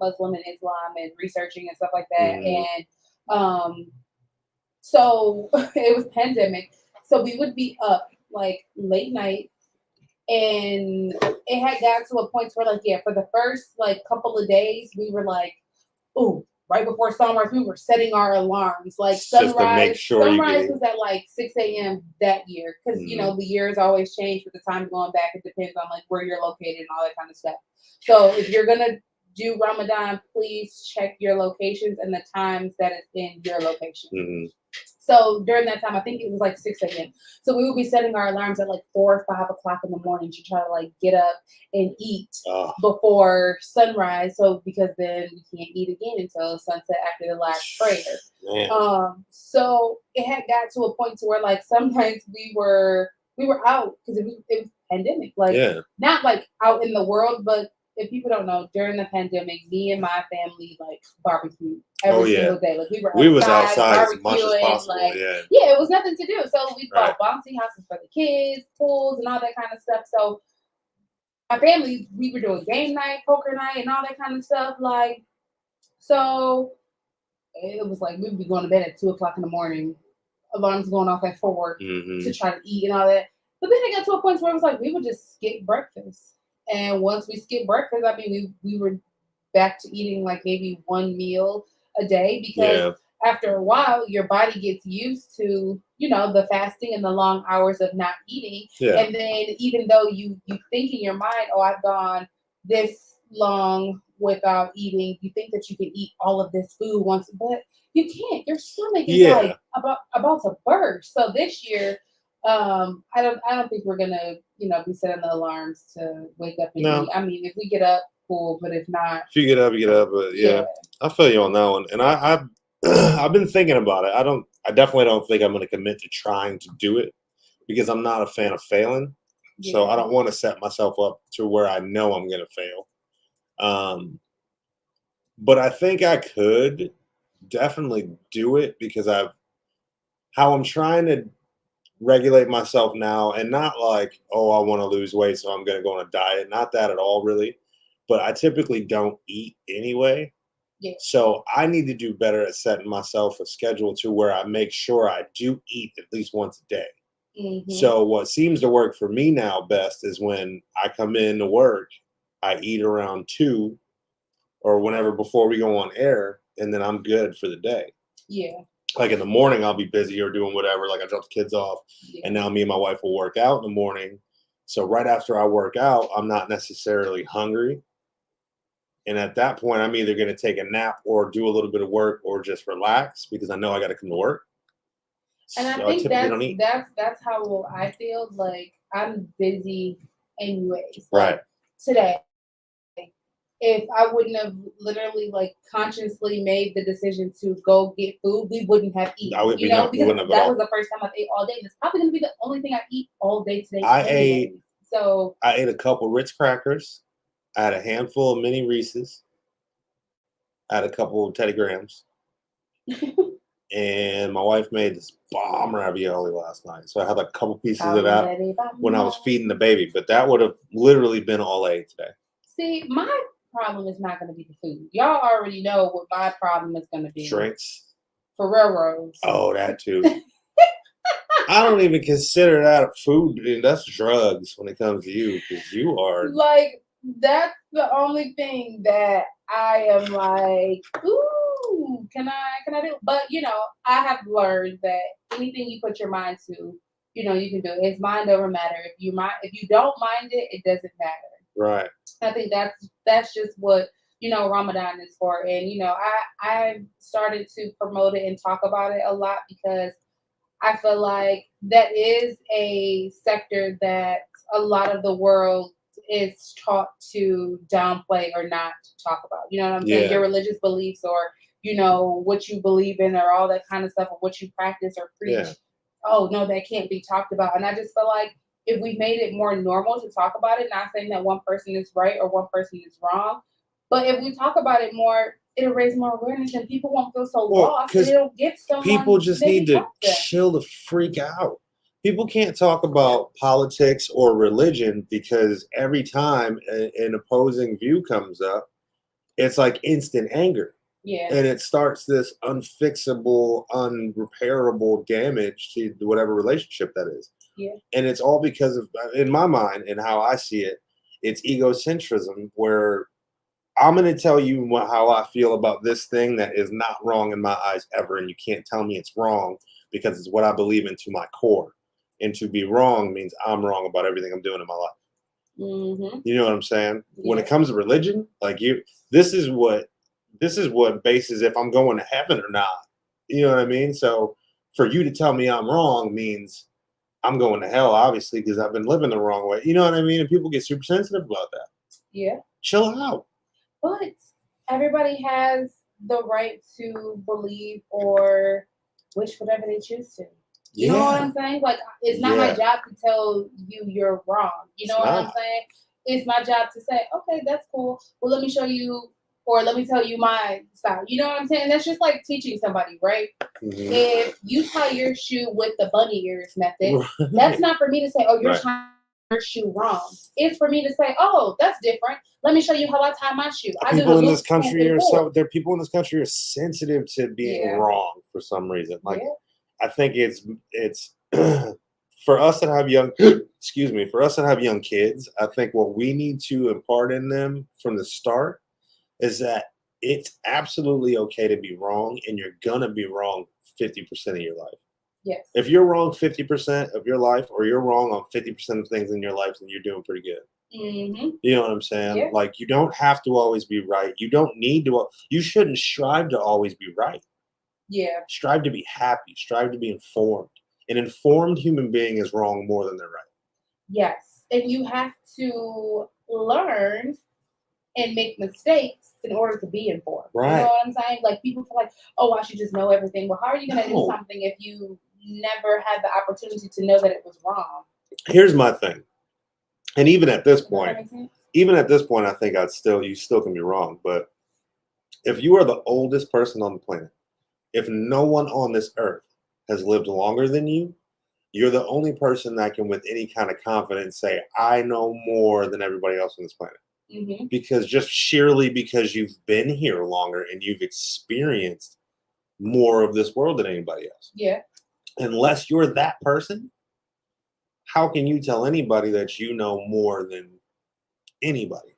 Muslim and Islam and researching and stuff like that, and so it was pandemic. So we would be up like late night, and it had got to a point where for the first like couple of days we were like, ooh, right before sunrise we were setting our alarms. Like sunrise was at like 6 a.m. that year because the years always change with the time going back. It depends on like where you're located and all that kind of stuff. So if you're gonna do Ramadan, please check your locations and the times that it's in your location. So during that time, I think it was like 6 a.m. So we would be setting our alarms at like 4 or 5 o'clock in the morning to try to like get up and eat before sunrise. So because then we can't eat again until sunset after the last prayer. So it had got to a point to where like sometimes we were out because it was pandemic. Like not like out in the world, but if people don't know, during the pandemic, me and my family like barbecued every single day. Like we was outside as much as possible. Like, it was nothing to do. So we bought bouncy houses for the kids, pools, and all that kind of stuff. So my family, we were doing game night, poker night, and all that kind of stuff. Like, so it was like we'd be going to bed at 2 o'clock in the morning. Alarms going off at 4 to try to eat and all that. But then it got to a point where it was like we would just skip breakfast. And once we skipped breakfast, I mean, we were back to eating like maybe one meal a day because after a while, your body gets used to, the fasting and the long hours of not eating. Yeah. And then even though you think in your mind, oh, I've gone this long without eating, you think that you can eat all of this food once, but you can't. Your stomach is like about to burst. So this year, I don't think we're gonna, be setting the alarms to wake up and eat. I mean, if we get up, cool. But if not, if you get up, you get up. But I feel you on that one. And I've been thinking about it. I definitely don't think I'm going to commit to trying to do it because I'm not a fan of failing. Yeah. So I don't want to set myself up to where I know I'm going to fail. But I think I could definitely do it because how I'm trying to regulate myself now, and not like, oh, I want to lose weight, so I'm going to go on a diet. Not that at all, really. But I typically don't eat anyway. Yeah. So I need to do better at setting myself a schedule to where I make sure I do eat at least once a day. Mm-hmm. So what seems to work for me now best is when I come in to work, I eat around 2 or whenever before we go on air, and then I'm good for the day. Yeah. Like in the morning, I'll be busy or doing whatever. Like I drop the kids off, Yeah. and now me and my wife will work out in the morning. So right after I work out, I'm not necessarily hungry. And at that point, I'm either going to take a nap or do a little bit of work or just relax because I know I got to come to work. And So I think typically don't eat. that's how I feel. Like I'm busy anyways. Right. Like today, if I wouldn't have literally like consciously made the decision to go get food, we wouldn't have eaten. We Because wouldn't have at that all. was the first time I've ate all day. And it's probably gonna be the only thing I eat all day today. I So ate a couple Ritz crackers. I had a handful of mini Reese's. I had a couple of Teddy Grahams. And my wife made this bomb ravioli last night. So I had like a couple pieces of that when I was feeding the baby. But that would have literally been all I ate today. See, my problem is not going to be the food. Y'all already know what my problem is going to be. Drinks. Ferreros. Oh, that too. I don't even consider that a food. That's drugs when it comes to you, because you are like, that's the only thing that I am like, ooh, can I do? But I have learned that anything you put your mind to, you can do it. It's mind over matter. If you don't mind it, it doesn't matter. right. I think that's just what Ramadan is for, and I've started to promote it and talk about it a lot because I feel like that is a sector that a lot of the world is taught to downplay or not talk about. You know what I'm saying? Yeah. Your religious beliefs or, what you believe in or all that kind of stuff or what you practice or preach. Yeah. Oh, no, that can't be talked about. And I just feel like if we made it more normal to talk about it, not saying that one person is right or one person is wrong, but if we talk about it more, it'll raise more awareness and people won't feel so lost. And it'll give someone. People just need to help them. chill the freak out. People can't talk about politics or religion because every time an opposing view comes up, it's like instant anger. Yeah. And it starts this unfixable, unrepairable damage to whatever relationship that is. Yeah. And it's all because of, in my mind and how I see it, it's egocentrism where I'm going to tell you how I feel about this thing that is not wrong in my eyes ever. And you can't tell me it's wrong because it's what I believe in to my core. And to be wrong means I'm wrong about everything I'm doing in my life. Mm-hmm. You know what I'm saying? Yeah. When it comes to religion, this is what bases if I'm going to heaven or not. You know what I mean? So for you to tell me I'm wrong means I'm going to hell, obviously, because I've been living the wrong way. You know what I mean? And people get super sensitive about that. Yeah. Chill out. But everybody has the right to believe or wish whatever they choose to. You know what I'm saying? Like, it's not my job to tell you you're wrong. You know what I'm saying? It's my job to say, okay, that's cool. Well, let me show you, or let me tell you my style. You know what I'm saying? That's just like teaching somebody, right? Mm-hmm. If you tie your shoe with the bunny ears method, that's not for me to say, oh, you're tying your shoe wrong. It's for me to say, oh, that's different. Let me show you how I tie my shoe. People in this country are people in this country are sensitive to being wrong for some reason. Like, I think it's for us that have young for us that have young kids, I think what we need to impart in them from the start is that it's absolutely okay to be wrong, and you're gonna be wrong 50% of your life. Yes. If you're wrong 50% of your life, or you're wrong on 50% of things in your life, then you're doing pretty good. Mm-hmm. You know what I'm saying? Yeah. Like, you don't have to always be right. You don't need to. You shouldn't strive to always be right. Yeah. Strive to be happy. Strive to be informed. An informed human being is wrong more than they're right. Yes. And you have to learn and make mistakes in order to be informed. Right. You know what I'm saying? Like, people feel like, oh, I should just know everything. Well, how are you going to do something if you never had the opportunity to know that it was wrong? Here's my thing. And even at this point, I think you still can be wrong. But if you are the oldest person on the planet, if no one on this earth has lived longer than you, you're the only person that can, with any kind of confidence, say, I know more than everybody else on this planet. Mm-hmm. Because just sheerly because you've been here longer and you've experienced more of this world than anybody else. Yeah. Unless you're that person, how can you tell anybody that you know more than anybody?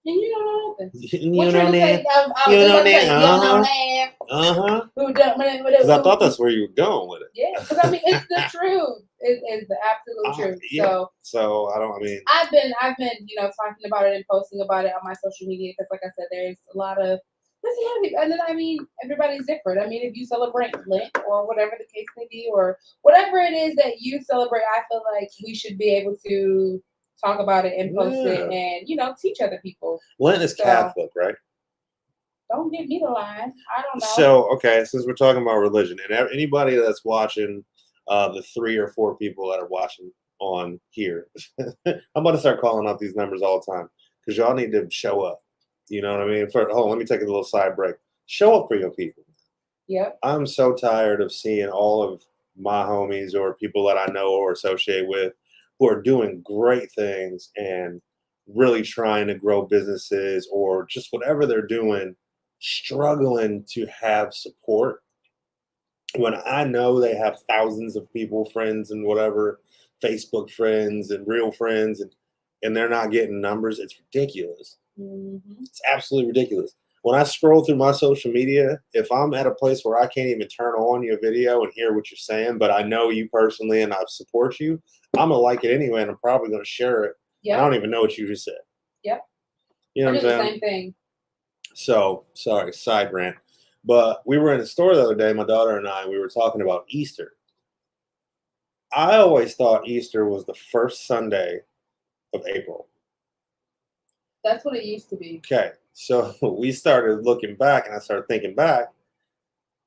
And you don't know nothing. You What know you that. say? You know You don't know that. that. Because I thought that's where you were going with it. Yeah, because I mean it's the truth. It is the absolute truth. Yeah. So I mean, I've been talking about it and posting about it on my social media because, like I said, there's a lot of people, and then I mean everybody's different. I mean, if you celebrate Lent or whatever the case may be, or whatever it is that you celebrate, I feel like we should be able to talk about it and post it and teach other people. Lent is Catholic, right? Don't give me the line. I don't know. So, okay, since we're talking about religion, and anybody that's watching, the 3 or 4 people that are watching on here, I'm about to start calling out these numbers all the time because y'all need to show up. You know what I mean? Hold on, let me take a little side break. Show up for your people. Yep. I'm so tired of seeing all of my homies or people that I know or associate with who are doing great things and really trying to grow businesses or just whatever they're doing, struggling to have support when I know they have thousands of people, friends and whatever, Facebook friends and real friends, and they're not getting numbers. It's ridiculous. Mm-hmm. It's absolutely ridiculous. When I scroll through my social media, if I'm at a place where I can't even turn on your video and hear what you're saying, but I know you personally and I support you, I'm going to like it anyway, and I'm probably going to share it. Yep. I don't even know what you just said. Yep. You know what I'm saying? The same thing. So, sorry, side rant. But we were in the store the other day, my daughter and I, we were talking about Easter. I always thought Easter was the first Sunday of April. That's what it used to be. Okay. So we started looking back, and I started thinking back.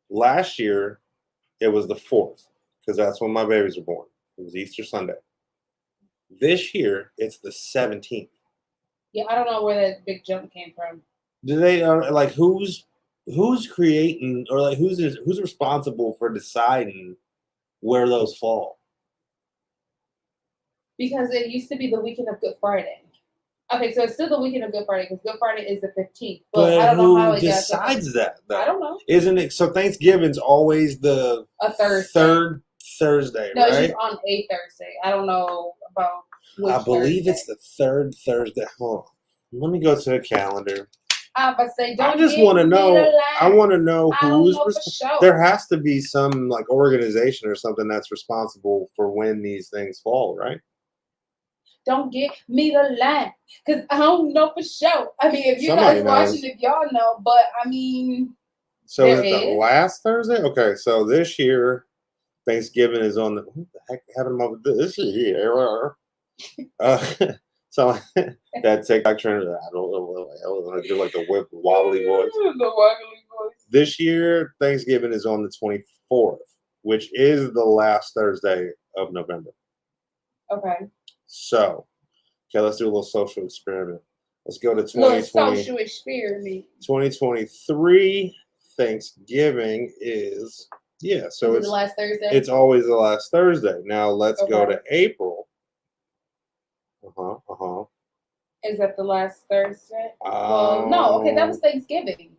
Last year, it was the 4th, because that's when my babies were born. It was Easter Sunday. This year, it's the 17th. Yeah, I don't know where that big jump came from. Do they like who's creating, or like who's responsible for deciding where those fall? Because it used to be the weekend of Good Friday. Okay, so it's still the weekend of Good Friday because Good Friday is the 15th. But I don't know how it decides that, though? I don't know. Isn't it? So Thanksgiving's always the third Thursday, no, right? It's just on a Thursday. I don't know about which I believe Thursday. it's the third Thursday. Hold on. Let me go to the calendar. I just want to know. I want to know who's responsible. There has to be some like organization or something that's responsible for when these things fall, right? Don't give me the line, because I don't know for sure. I mean, if you guys watching, if y'all know, but I mean. So is it the last Thursday? Okay, so this year, Thanksgiving is on the. What the heck happened about this year? So that TikTok trend, I don't know. I was do like the wobbly voice. The wobbly voice. This year, Thanksgiving is on the 24th, which is the last Thursday of November. Okay. So, okay, let's do a little social experiment. Let's go to 2020. Social experiment. 2023 Thanksgiving is so it's the last Thursday. It's always the last Thursday. Now let's go to April. Is that the last Thursday? Well, no. Okay, that was Thanksgiving.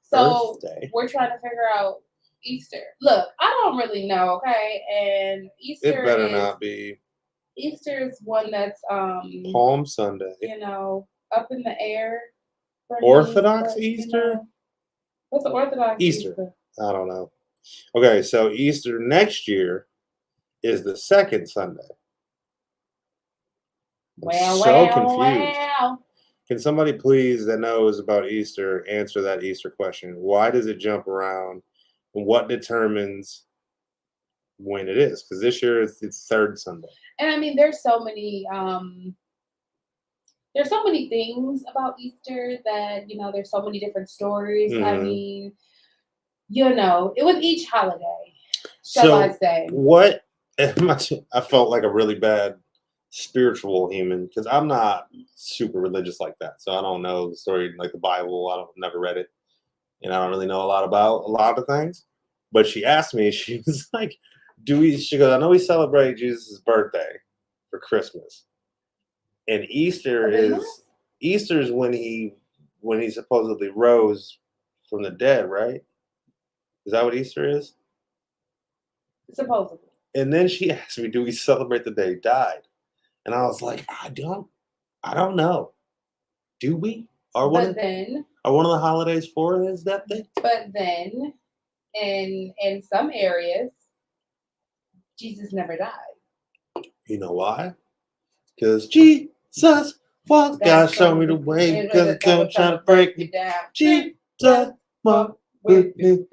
So we're trying to figure out Easter. Look, I don't really know. Okay, and Easter. It better not be. Easter is one that's Palm Sunday. Up in the air. Orthodox Easter? What's the Orthodox Easter? I don't know. Okay, so Easter next year is the second Sunday. I'm confused. Can somebody please that knows about Easter answer that Easter question? Why does it jump around? And what determines when it is? Because this year it's the third Sunday. And I mean, there's so many things about Easter that, there's so many different stories. Mm-hmm. I mean, with each holiday, shall I say. What, I felt like a really bad spiritual human because I'm not super religious like that. So I don't know the story like the Bible. I've never read it. And I don't really know a lot about a lot of things. But she asked me, she was like, She goes, I know we celebrate Jesus' birthday for Christmas. And Easter is when he supposedly rose from the dead, right? Is that what Easter is? Supposedly. And then she asked me, do we celebrate the day he died? And I was like, I don't know. Do we? Are one of the holidays for his death day? But then in some areas, Jesus never died. You know why? Because Jesus walked, God show me the way, because the devil trying to break me down. Jesus walked with me.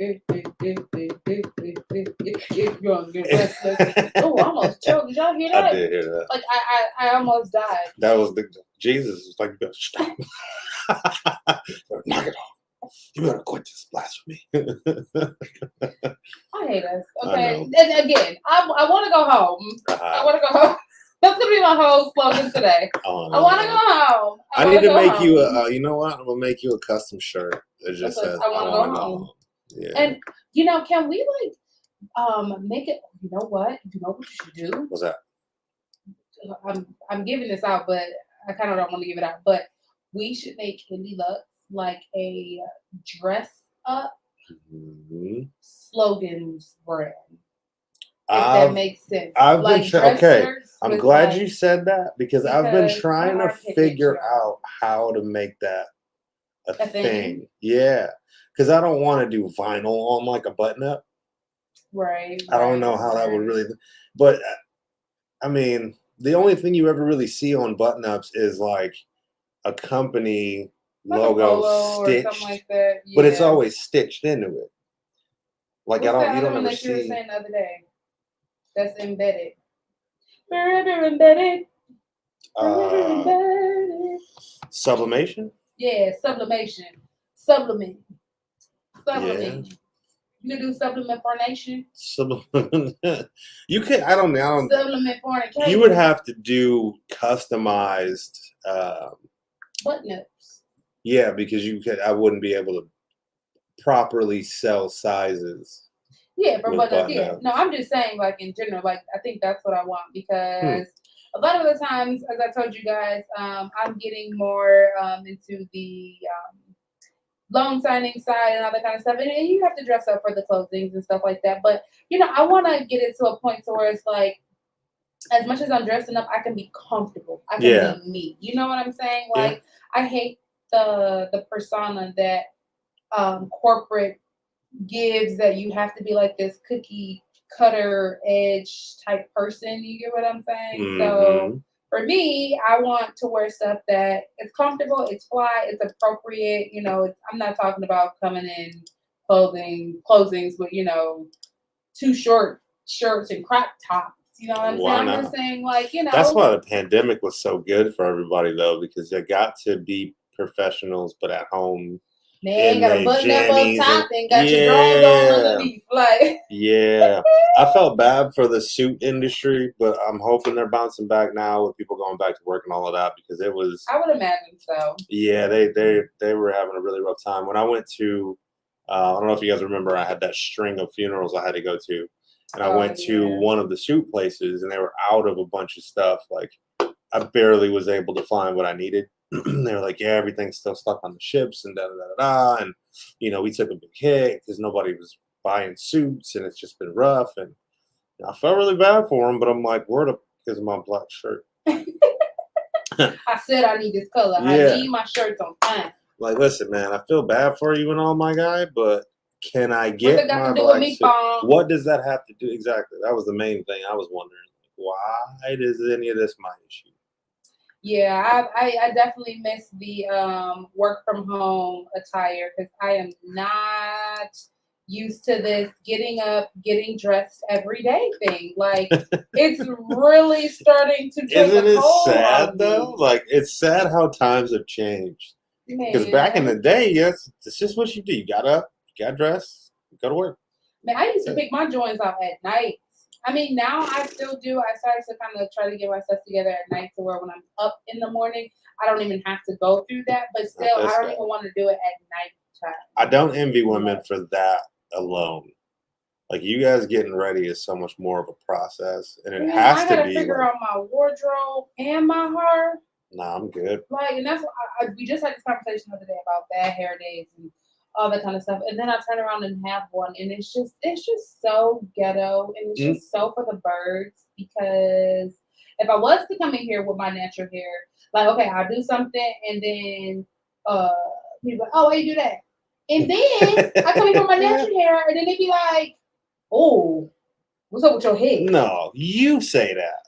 Oh, I almost choked. Did y'all hear that? I did hear that. Like I almost died. That was Jesus was like, you better stop. Knock it off. You better quit this blasphemy. I hate us. Okay. And again, I want to go home. I want to go home. That's gonna be my whole slogan today. I want to go home. I need to make you a. You know what? I'm gonna make you a custom shirt that just says I want to go home. Yeah. And can we make it? You know what? You know what you should do? What's that? I'm giving this out, but I kind of don't want to give it out. But we should make Indie Lux like a dress up slogans brand. If that makes sense. I'm glad you said that because I've been trying to figure out how to make that a thing. Yeah. Because I don't want to do vinyl on like a button up. Right. I don't know how that would really. But I mean, the only thing you ever really see on button ups is like a company logo stitched. Or something like that. Yeah. But it's always stitched into it. Like you don't ever see. You were saying the other day. That's embedded. Forever embedded. Forever embedded. Sublimation? Yeah, sublimation. Supplement. Yeah. You can do supplement fornation. You could. I don't know. Supplement fornication. You would have to do customized button ups. Yeah, because I wouldn't be able to properly sell sizes. Yeah, for button-ups. Yeah. No, I'm just saying, like in general, like I think that's what I want because a lot of the times, as I told you guys, I'm getting more into the loan signing side and all that kind of stuff, and you have to dress up for the closings and stuff like that. But I want to get it to a point to where it's like, as much as I'm dressing up, I can be comfortable. I can be me. You know what I'm saying? Like I hate the persona that corporate gives that you have to be like this cookie cutter edge type person. You get what I'm saying? Mm-hmm. So for me, I want to wear stuff that is comfortable, it's fly, it's appropriate. I'm not talking about coming in closings with too short shirts and crop tops. You know what I'm saying? I'm just saying, like, That's why the pandemic was so good for everybody, though, because they got to be professionals, but at home. Man, got a button up top and got your drawers on underneath. Like, yeah. I felt bad for the suit industry, but I'm hoping they're bouncing back now with people going back to work and all of that because it was. I would imagine so. Yeah, they were having a really rough time. When I went to, I don't know if you guys remember, I had that string of funerals I had to go to. And I went to one of the suit places and they were out of a bunch of stuff. Like, I barely was able to find what I needed. They were like, yeah, everything's still stuck on the ships and da-da-da-da. And, we took a big hit because nobody was buying suits and it's just been rough. And I felt really bad for them, but I'm like, where the because of my black shirt. I said I need this color. Yeah. I need my shirts on time. Like, listen, man, I feel bad for you and all, my guy, but can I get my black suit? What does that have to do? Exactly. That was the main thing I was wondering. Why does any of this my issue? Yeah, I definitely miss the work from home attire because I am not used to this getting up, getting dressed every day thing. Like, it's really starting to take Isn't a it toll sad on though? me. Like, it's sad how times have changed. Because back in the day, yes, it's just what you do. You got up, you got dressed, you go to work. Man, I used to pick my joints out at night. I mean, now I still do. I started to kind of try to get myself together at night to where when I'm up in the morning, I don't even have to go through that. But still, I don't even want to do it at night time. I don't envy women for that alone. Like you guys getting ready is so much more of a process, and it And then has I to gotta be. figure Like, out my wardrobe and my hair. nah, I'm good. Like, and that's what we just had this conversation the other day about bad hair days and all that kind of stuff. And then I turn around and have one, and it's just so ghetto, and it's Mm. just so for the birds. Because if I was to come in here with my natural hair, like, okay, I'll do something, and then people like, oh, why you do that? And then I come in here with my natural hair, and then they be like, oh, what's up with your head? No, you say that.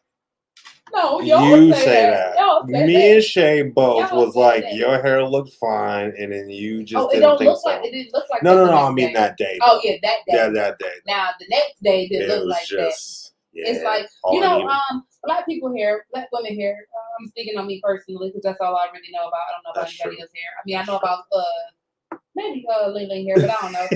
No, y'all You say say that. Y'all say Me that. and Shay both Y'all was say like, that. your hair looked fine, and then you just Oh, it didn't don't think look so. like it didn't look like No, that. no, the no. I next mean day. that day. Oh yeah, that day. Yeah, that day. Now the next day it didn't It look was like that. just. Yeah, It's like all uneven. black people here, black women here. I'm speaking on me personally because that's all I really know about. I don't know about That's anybody true. else here. I mean, I know about maybe Ling here, but I don't know.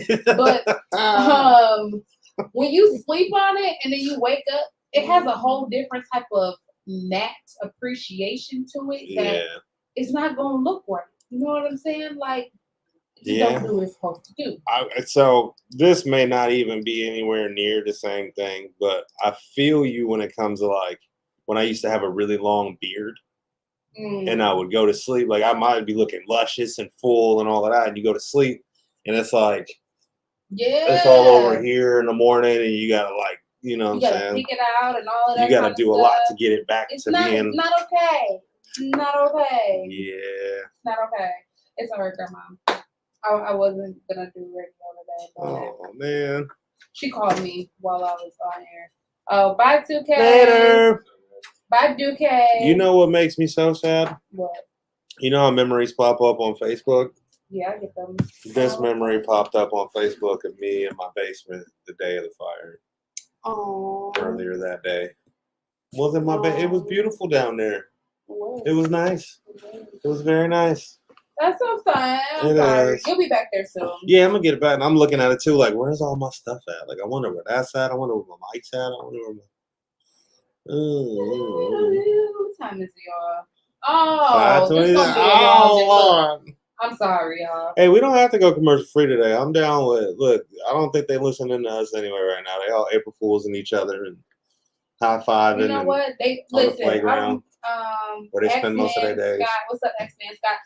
But when you sleep on it and then you wake up, it has a whole different type of matte appreciation to it that Yeah. it's not gonna look right. You know what I'm saying? Like, it just Yeah. don't do what it's supposed to do. So this may not even be anywhere near the same thing, but I feel you when it comes to like when I used to have a really long beard and I would go to sleep. Like I might be looking luscious and full and all of that, and you go to sleep and it's like it's all over here in the morning, and you gotta like you know what I'm saying. Pick it out and all of that. You gotta kind do of a lot stuff. to get it back It's to not. being. It's not okay. Not okay. Yeah. It's not okay. It's alright, Grandma. I wasn't gonna do radio today. Oh man. She called me while I was on air. Oh, bye 2K. Later. Bye 2K. You know what makes me so sad? What? You know how memories pop up on Facebook? Yeah, I get them. This memory popped up on Facebook of me in my basement the day of the fire. Oh. Earlier that day. Wasn't my It was beautiful down there. It was nice. It was very nice. That's so fun. I'm sorry. You'll be back there soon. Yeah, I'm gonna get it back. And I'm looking at it too, like, where's all my stuff at? Like, I wonder where that's at. I wonder where my mic's at. I wonder where What time is it, y'all? Oh, 5:20. this is gonna be a long day. I'm sorry, y'all. Hey, we don't have to go commercial free today. I'm down with. Look, I don't think they're listening to us anyway right now. They all April Fools and each other and high fiving. You know what? They listen. The playground, where they spend most of their days. Scott, what's up, X-Man Scott?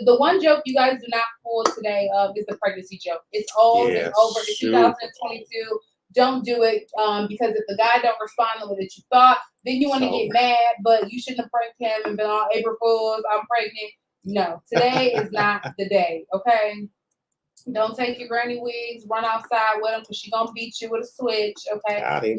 The one joke you guys do not pull today is the pregnancy joke. It's old. Yeah, it's over. It's 2022. Don't do it because if the guy don't respond the way that you thought, then you want to get mad. But you shouldn't have pranked him and been all April Fools. I'm pregnant. No, today is not the day. Okay. Don't take your granny wigs, run outside with them because she's gonna beat you with a switch. Okay.